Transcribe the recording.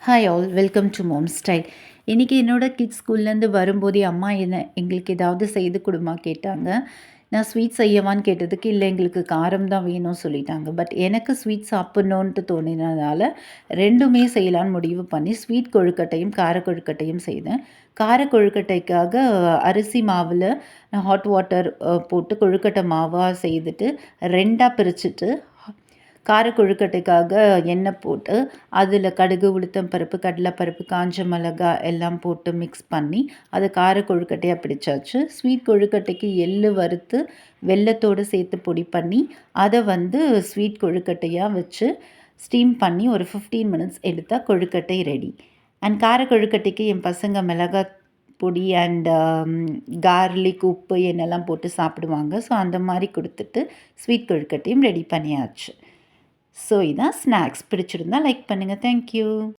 Hi all welcome to mom style. இன்றைக்கி என்னோடய kids ஸ்கூல்லேருந்து வரும்போதே அம்மா எங்களுக்கு ஏதாவது செய்து கொடுமா கேட்டாங்க. நான் ஸ்வீட் செய்யவான்னு கேட்டதுக்கு இல்லை எங்களுக்கு காரம் தான் வேணும்னு சொல்லிட்டாங்க. பட் எனக்கு ஸ்வீட் சாப்பிட்ணுன்ட்டு தோணினதால ரெண்டுமே செய்யலான்னு முடிவு பண்ணி ஸ்வீட் கொழுக்கட்டையும் கார கொழுக்கட்டையும் செய்தேன். கார கொழுக்கட்டைக்காக அரிசி மாவில் ஹாட் வாட்டர் போட்டு கொழுக்கட்டை மாவாக செய்துட்டு ரெண்டாக பிரிச்சுட்டு கார கொழுக்கட்டைக்காக எண்ணெய் போட்டு அதில் கடுகு உளுத்தம் பருப்பு கடலைப்பருப்பு காஞ்ச மிளகா எல்லாம் போட்டு மிக்ஸ் பண்ணி அதை கார கொழுக்கட்டையாக பிடிச்சாச்சு. ஸ்வீட் கொழுக்கட்டைக்கு எள்ளு வறுத்து வெல்லத்தோடு சேர்த்து பொடி பண்ணி அதை ஸ்வீட் கொழுக்கட்டையாக வச்சு ஸ்டீம் பண்ணி ஒரு 15 மினிட்ஸ் எடுத்தால் கொழுக்கட்டை ரெடி. அண்ட் கார கொழுக்கட்டைக்கு என் பசங்க மிளகாய் பொடி அண்ட் கார்லிக் உப்பு எண்ணெல்லாம் போட்டு சாப்பிடுவாங்க. ஸோ அந்த மாதிரி கொடுத்துட்டு ஸ்வீட் கொழுக்கட்டையும் ரெடி பண்ணியாச்சு. ஸோ இதான் ஸ்நாக்ஸ். பிடிச்சிருந்தால் லைக் பண்ணுங்கள். தேங்க்யூ.